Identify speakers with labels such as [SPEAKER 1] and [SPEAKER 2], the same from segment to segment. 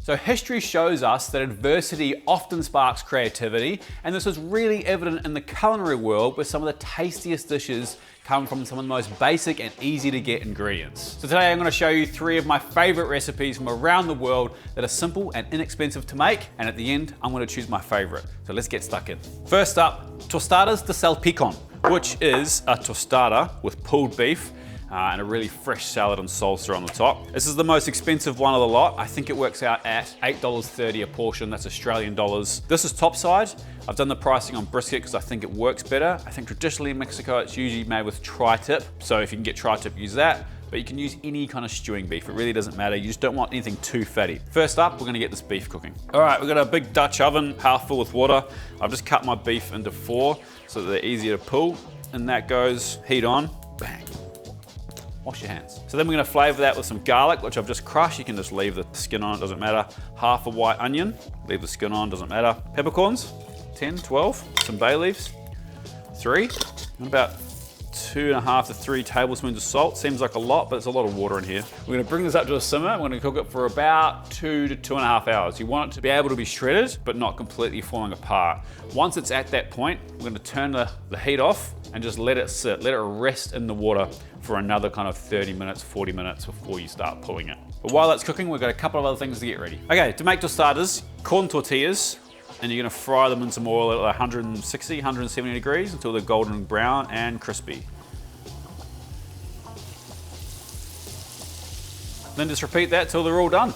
[SPEAKER 1] So history shows us that adversity often sparks creativity, and this is really evident in the culinary world where some of the tastiest dishes come from some of the most basic and easy to get ingredients. So today I'm going to show you 3 of my favorite recipes from around the world that are simple and inexpensive to make, and at the end I'm going to choose my favorite. So let's get stuck in. First up, Tostadas de Salpicon, which is a tostada with pulled beef, and a really fresh salad and salsa on the top. This is the most expensive one of the lot. I think it works out at $8.30 a portion, that's Australian dollars. This is topside. I've done the pricing on brisket because I think it works better. I think traditionally in Mexico it's usually made with tri-tip, so if you can get tri-tip, use that. But you can use any kind of stewing beef, it really doesn't matter. You just don't want anything too fatty. First up, we're gonna get this beef cooking. All right, we've got a big Dutch oven, half full with water. I've just cut my beef into 4 so that they're easier to pull. And that goes, heat on, bang. Wash your hands. So then we're gonna flavor that with some garlic, which I've just crushed. You can just leave the skin on, it doesn't matter. Half a white onion, leave the skin on, doesn't matter. Peppercorns, 10, 12. Some bay leaves, 3. And about 2.5 to 3 tablespoons of salt. Seems like a lot, but it's a lot of water in here. We're gonna bring this up to a simmer. We're gonna cook it for about 2 to 2.5 hours. You want it to be able to be shredded, but not completely falling apart. Once it's at that point, we're gonna turn the heat off and just let it sit, let it rest in the water for another kind of 30 minutes, 40 minutes before you start pulling it. But while that's cooking, we've got a couple of other things to get ready. Okay, to make tostadas, corn tortillas, and you're gonna fry them in some oil at 160, 170 degrees until they're golden brown and crispy. Then just repeat that till they're all done.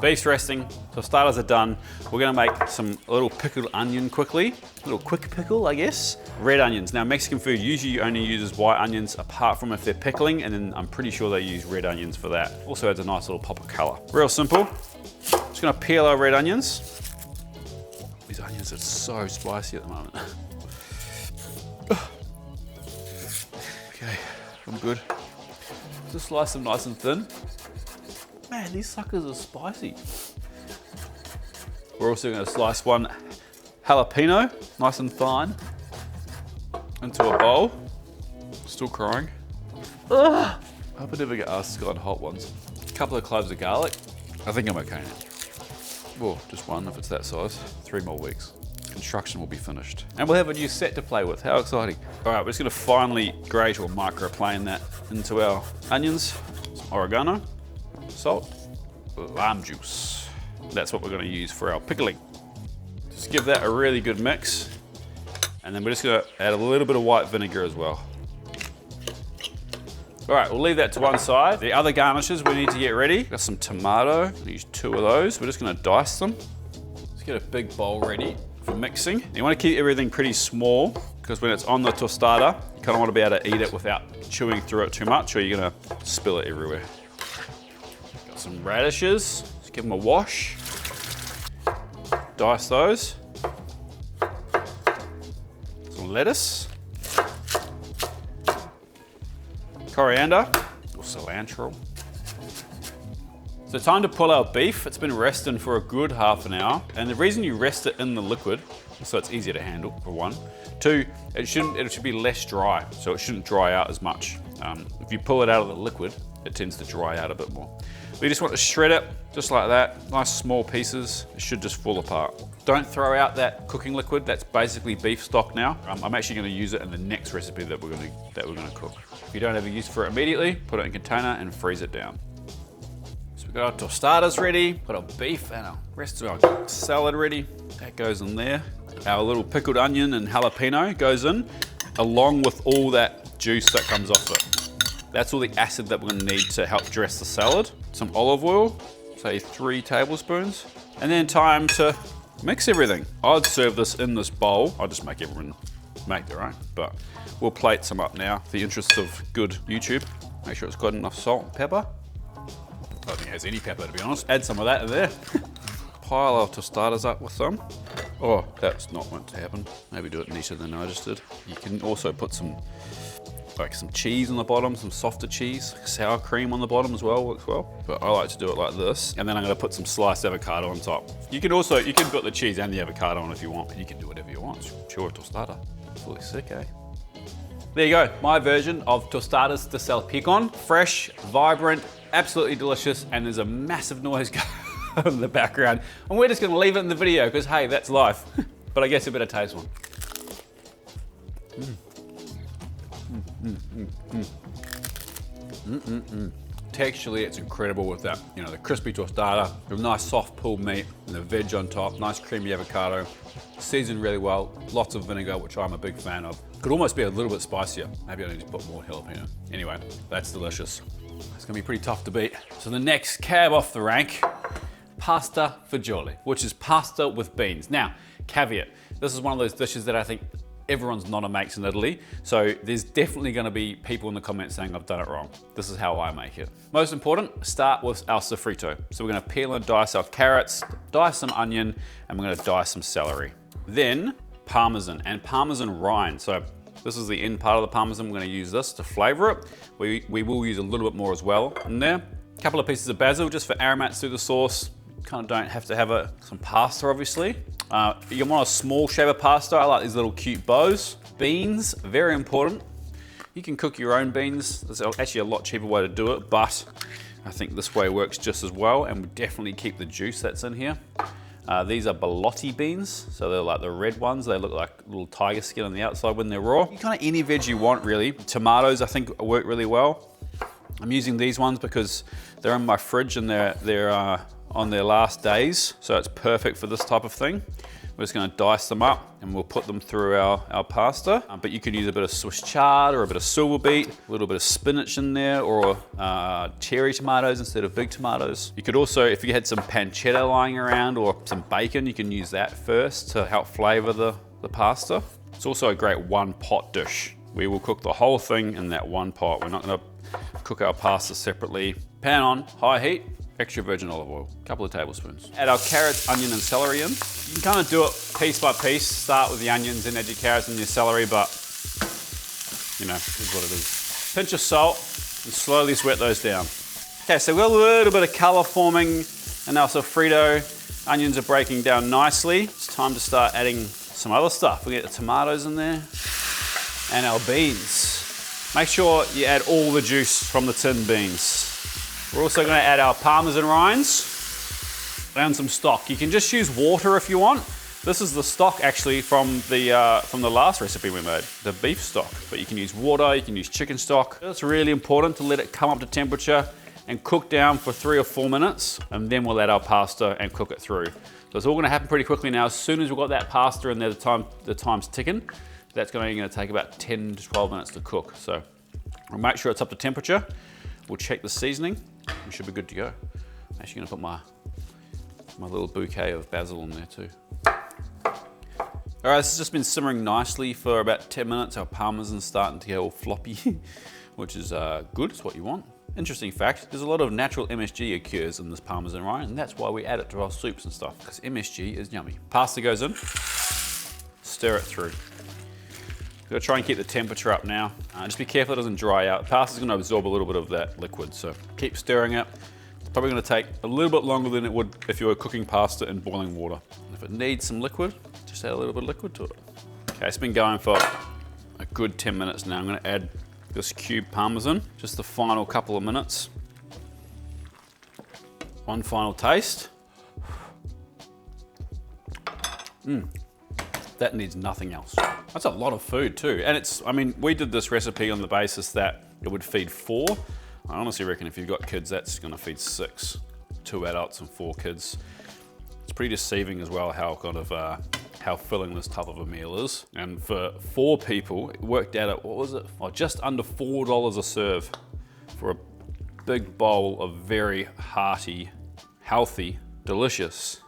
[SPEAKER 1] Beef's resting, tostadas are done. We're gonna make a little pickled onion quickly. A little quick pickle, I guess. Red onions. Now Mexican food usually only uses white onions apart from if they're pickling, and then I'm pretty sure they use red onions for that. Also adds a nice little pop of color. Real simple. Just gonna peel our red onions. These onions are so spicy at the moment. Okay, I'm good. Just slice them nice and thin. Man, these suckers are spicy. We're also gonna slice one jalapeno, nice and fine, into a bowl. Still crying. Ugh. I hope I never get asked to go on hot ones. A couple of cloves of garlic. I think I'm okay now. Well, just one if it's that size. 3 more weeks. Construction will be finished. And we'll have a new set to play with. How exciting. All right, we're just gonna finely grate or microplane that into our onions. Some oregano. Salt, lime juice. That's what we're going to use for our pickling. Just give that a really good mix. And then we're just going to add a little bit of white vinegar as well. All right, we'll leave that to one side. The other garnishes we need to get ready. Got some tomato, we'll use 2 of those. We're just going to dice them. Let's get a big bowl ready for mixing. You want to keep everything pretty small because when it's on the tostada, you kind of want to be able to eat it without chewing through it too much or you're going to spill it everywhere. Some radishes, just give them a wash. Dice those. Some lettuce. Coriander or cilantro. So time to pull our beef. It's been resting for a good half an hour. And the reason you rest it in the liquid, so it's easier to handle for 1. 2, it should be less dry, so it shouldn't dry out as much. If you pull it out of the liquid, it tends to dry out a bit more. We just want to shred it, just like that. Nice small pieces, it should just fall apart. Don't throw out that cooking liquid, that's basically beef stock now. I'm actually gonna use it in the next recipe that we're gonna cook. If you don't have a use for it immediately, put it in a container and freeze it down. So we've got our tostadas ready, got our beef and our rest of our salad ready. That goes in there. Our little pickled onion and jalapeno goes in, along with all that juice that comes off it. That's all the acid that we're gonna need to help dress the salad. Some olive oil, say 3 tablespoons. And then time to mix everything. I'd serve this in this bowl. I'll just make everyone make their own, but we'll plate some up now for the interests of good YouTube. Make sure it's got enough salt and pepper. I don't think it has any pepper, to be honest. Add some of that in there. Pile our tostadas up with them. Oh, that's not meant to happen. Maybe do it neater than I just did. You can also put some cheese on the bottom, some softer cheese. Sour cream on the bottom as well works well. But I like to do it like this. And then I'm gonna put some sliced avocado on top. You can put the cheese and the avocado on if you want, but you can do whatever you want. It's your tostada. Fully sick, eh? There you go, my version of Tostadas de Salpicon. Fresh, vibrant, absolutely delicious, and there's a massive noise going in the background. And we're just gonna leave it in the video because hey, that's life. But I guess a bit of taste one. Texturally, it's incredible with that, you know, the crispy tostada, the nice soft pulled meat, and the veg on top, nice creamy avocado, seasoned really well, lots of vinegar, which I'm a big fan of. Could almost be a little bit spicier. Maybe I need to put more jalapeno. Anyway, that's delicious. It's gonna be pretty tough to beat. So the next cab off the rank, pasta fagioli, which is pasta with beans. Now, caveat, this is one of those dishes that I think everyone's nonna makes in Italy, so there's definitely gonna be people in the comments saying I've done it wrong. This is how I make it. Most important, start with our sofrito. So we're gonna peel and dice our carrots, dice some onion, and we're gonna dice some celery. Then Parmesan and Parmesan rind. So this is the end part of the Parmesan. We're gonna use this to flavor it. We will use a little bit more as well in there. A couple of pieces of basil just for aromats through the sauce. Kind of don't have to have some pasta, obviously. You want a small shape of pasta. I like these little cute bows. Beans, very important. You can cook your own beans. There's actually a lot cheaper way to do it, but I think this way works just as well, and we definitely keep the juice that's in here. These are ballotti beans, so they're like the red ones. They look like little tiger skin on the outside when they're raw. You kind of any veg you want, really. Tomatoes, I think, work really well. I'm using these ones because they're in my fridge and they're on their last days, so it's perfect for this type of thing. We're just gonna dice them up and we'll put them through our pasta. But you could use a bit of Swiss chard or a bit of silver beet, a little bit of spinach in there, or cherry tomatoes instead of big tomatoes. You could also, if you had some pancetta lying around or some bacon, you can use that first to help flavor the pasta. It's also a great one pot dish. We will cook the whole thing in that one pot. We're not gonna cook our pasta separately. Pan on, high heat, extra virgin olive oil, a couple of tablespoons. Add our carrots, onion, and celery in. You can kind of do it piece by piece. Start with the onions, then add your carrots and your celery, but you know, it's what it is. Pinch of salt and slowly sweat those down. Okay, so we've got a little bit of color forming in our sofrito. Onions are breaking down nicely. It's time to start adding some other stuff. We get the tomatoes in there and our beans. Make sure you add all the juice from the tinned beans. We're also going to add our Parmesan rinds and some stock. You can just use water if you want. This is the stock actually from the last recipe we made, the beef stock. But you can use water, you can use chicken stock. It's really important to let it come up to temperature and cook down for 3 or 4 minutes, and then we'll add our pasta and cook it through. So it's all going to happen pretty quickly now. As soon as we've got that pasta in there, the time's ticking. That's only going to take about 10 to 12 minutes to cook. So we'll make sure it's up to temperature. We'll check the seasoning. We should be good to go. I'm actually gonna put my little bouquet of basil in there too. All right, this has just been simmering nicely for about 10 minutes. Our Parmesan's starting to get all floppy, which is good, it's what you want. Interesting fact, there's a lot of natural MSG occurs in this Parmesan rind, and that's why we add it to our soups and stuff, because MSG is yummy. Pasta goes in, stir it through. Gotta try and keep the temperature up now. Just be careful it doesn't dry out. Pasta's gonna absorb a little bit of that liquid, so keep stirring it. It's probably gonna take a little bit longer than it would if you were cooking pasta in boiling water. If it needs some liquid, just add a little bit of liquid to it. Okay, it's been going for a good 10 minutes now. I'm gonna add this cube Parmesan, just the final couple of minutes. One final taste. That needs nothing else. That's a lot of food too. And I mean, we did this recipe on the basis that it would feed 4. I honestly reckon if you've got kids, that's gonna feed 6. 2 adults and 4 kids. It's pretty deceiving as well how how filling this type of a meal is. And for 4 people, it worked out at, what was it? Oh, just under $4 a serve for a big bowl of very hearty, healthy, delicious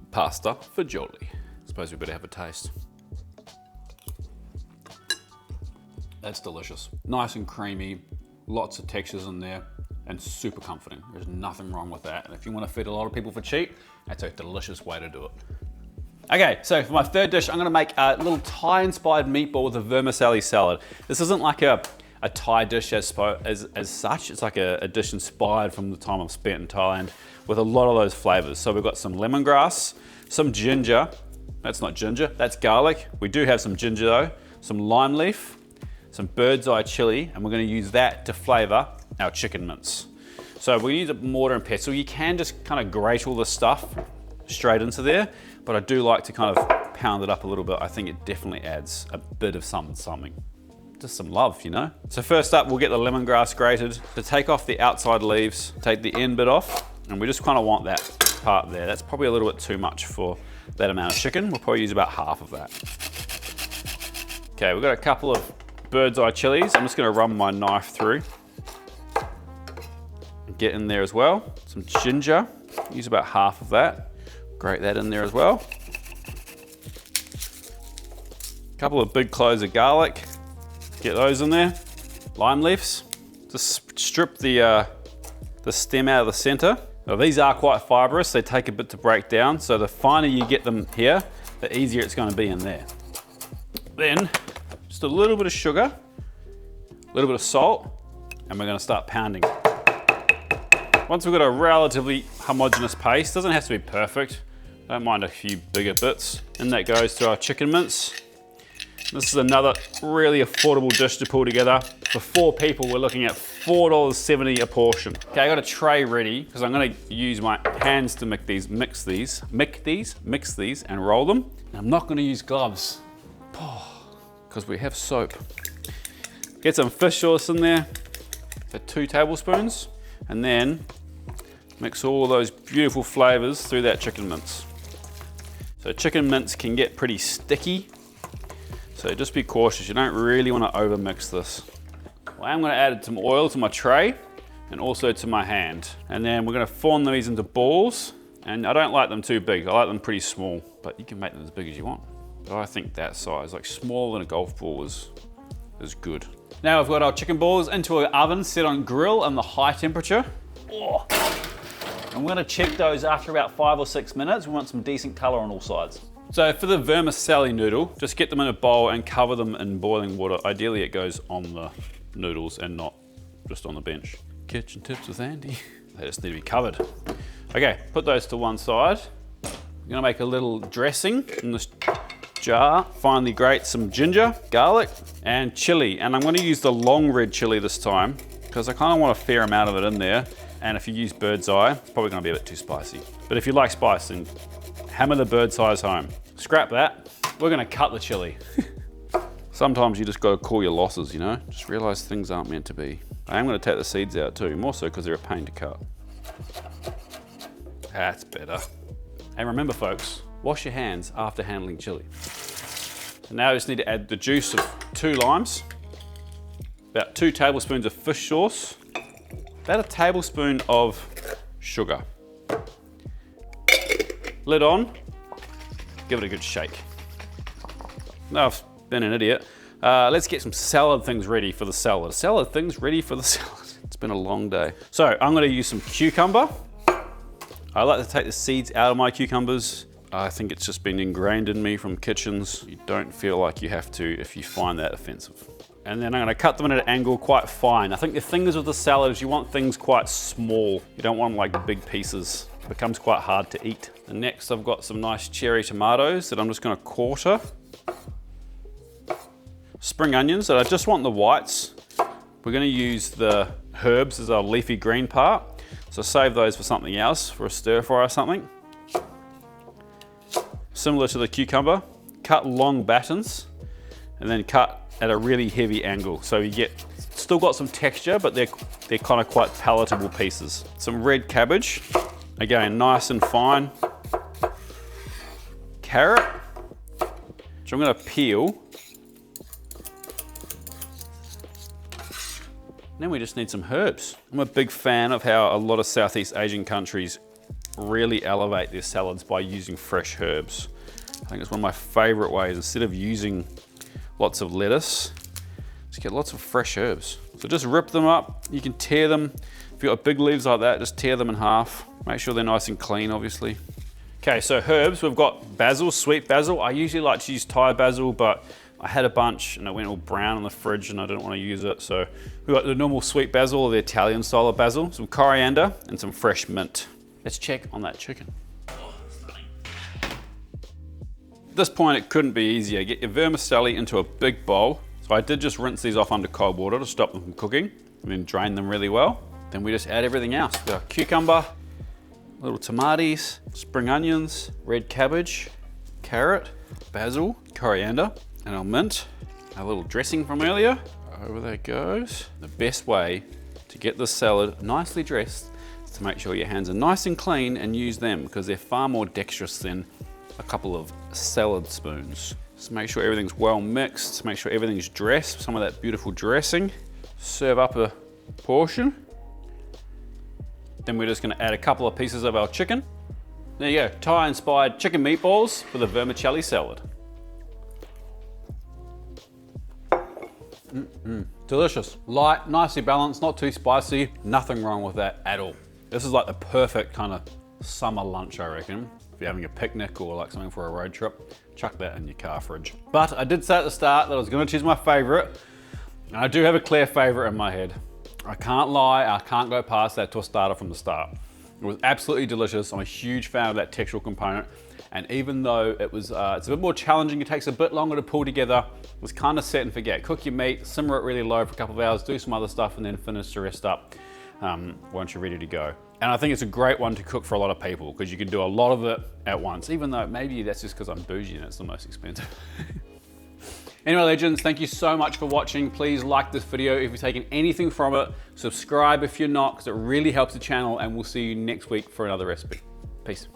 [SPEAKER 1] pasta fagioli. I suppose we better have a taste. That's delicious. Nice and creamy, lots of textures in there, and super comforting. There's nothing wrong with that. And if you want to feed a lot of people for cheap, that's a delicious way to do it. Okay, so for my third dish, I'm gonna make a little Thai-inspired meatball with a vermicelli salad. This isn't like a Thai dish as such. It's like a dish inspired from the time I've spent in Thailand with a lot of those flavors. So we've got some lemongrass, some ginger. That's not ginger, that's garlic. We do have some ginger though. Some lime leaf, some bird's eye chili, and we're gonna use that to flavor our chicken mince. So we use a mortar and pestle. You can just kind of grate all the stuff straight into there, but I do like to kind of pound it up a little bit. I think it definitely adds a bit of something. Just some love, you know? So first up, we'll get the lemongrass grated. To take off the outside leaves, take the end bit off, and we just kind of want that part there. That's probably a little bit too much for that amount of chicken. We'll probably use about half of that. Okay, we've got a couple of bird's eye chilies. I'm just gonna run my knife through. Get in there as well. Some ginger, use about half of that. Grate that in there as well. A couple of big cloves of garlic. Get those in there. Lime leaves. Just strip the stem out of the center. Now these are quite fibrous. They take a bit to break down. So the finer you get them here, the easier it's going to be in there. Then just a little bit of sugar, a little bit of salt, and we're going to start pounding. Once we've got a relatively homogeneous paste, doesn't have to be perfect. Don't mind a few bigger bits. And that goes to our chicken mince. This is another really affordable dish to pull together. For 4 people, we're looking at $4.70 a portion. Okay, I got a tray ready because I'm gonna use my hands to mix these, and roll them. And I'm not gonna use gloves because we have soap. Get some fish sauce in there for 2 tablespoons, and then mix all those beautiful flavors through that chicken mince. So chicken mince can get pretty sticky. So just be cautious, you don't really want to over mix this. Well, I'm going to add some oil to my tray and also to my hand. And then we're going to form these into balls. And I don't like them too big, I like them pretty small, but you can make them as big as you want. But I think that size, like smaller than a golf ball is good. Now we've got our chicken balls into an oven set on grill and the high temperature. Oh. And we're going to check those after about 5 or 6 minutes. We want some decent color on all sides. So for the vermicelli noodle, just get them in a bowl and cover them in boiling water. Ideally it goes on the noodles and not just on the bench. Kitchen tips with Andy. They just need to be covered. Okay, put those to one side. I'm gonna make a little dressing in this jar. Finally grate some ginger, garlic, and chili. And I'm gonna use the long red chili this time because I kind of want a fair amount of it in there. And if you use bird's eye, it's probably gonna be a bit too spicy. But if you like spice, then hammer the bird's eyes home. Scrap that. We're gonna cut the chili. Sometimes you just gotta call your losses, you know? Just realize things aren't meant to be. I am gonna take the seeds out too, more so because they're a pain to cut. That's better. And remember folks, wash your hands after handling chili. So now I just need to add the juice of 2 limes, about 2 tablespoons of fish sauce, about a tablespoon of sugar. Lid on, give it a good shake. Now I've been an idiot. Let's get some salad things ready for the salad. Salad things ready for the salad. It's been a long day. So I'm gonna use some cucumber. I like to take the seeds out of my cucumbers. I think it's just been ingrained in me from kitchens. You don't feel like you have to if you find that offensive. And then I'm gonna cut them at an angle quite fine. I think the thing is with the salad is you want things quite small. You don't want like big pieces. It becomes quite hard to eat. And next I've got some nice cherry tomatoes that I'm just gonna quarter. Spring onions that I just want the whites. We're gonna use the herbs as our leafy green part. So save those for something else, for a stir fry or something. Similar to the cucumber, cut long battens and then cut at a really heavy angle. So you get, still got some texture, but they're kind of quite palatable pieces. Some red cabbage, again, nice and fine. Carrot, which I'm gonna peel. Then we just need some herbs. I'm a big fan of how a lot of Southeast Asian countries really elevate their salads by using fresh herbs. I think it's one of my favorite ways. Instead of using lots of lettuce, just get lots of fresh herbs. So just rip them up. You can tear them. If you've got big leaves like that, just tear them in half. Make sure they're nice and clean, obviously. Okay, so herbs, we've got basil, sweet basil. I usually like to use Thai basil, but I had a bunch and it went all brown in the fridge and I didn't want to use it. So we've got the normal sweet basil or the Italian style of basil, some coriander and some fresh mint. Let's check on that chicken. At this point, it couldn't be easier. Get your vermicelli into a big bowl. So I did just rinse these off under cold water to stop them from cooking, and then drain them really well. Then we just add everything else. We've got cucumber, little tomatoes, spring onions, red cabbage, carrot, basil, coriander, and our mint, our little dressing from earlier. Over that goes. The best way to get this salad nicely dressed is to make sure your hands are nice and clean and use them, because they're far more dexterous than a couple of salad spoons. Just make sure everything's well mixed, make sure everything's dressed, some of that beautiful dressing. Serve up a portion. Then we're just gonna add a couple of pieces of our chicken. There you go, Thai-inspired chicken meatballs for the vermicelli salad. Delicious, light, nicely balanced, not too spicy, nothing wrong with that at all. This is like the perfect kind of summer lunch, I reckon. If you're having a picnic or like something for a road trip, chuck that in your car fridge. But I did say at the start that I was gonna choose my favorite, and I do have a clear favorite in my head. I can't lie, I can't go past that tostada from the start. It was absolutely delicious. I'm a huge fan of that textural component. And even though it was, it's a bit more challenging, it takes a bit longer to pull together, it was kind of set and forget. Cook your meat, simmer it really low for a couple of hours, do some other stuff, and then finish the rest up once you're ready to go. And I think it's a great one to cook for a lot of people, because you can do a lot of it at once, even though maybe that's just because I'm bougie and it's the most expensive. Anyway, legends, thank you so much for watching. Please like this video if you've taken anything from it. Subscribe if you're not, because it really helps the channel, and we'll see you next week for another recipe. Peace.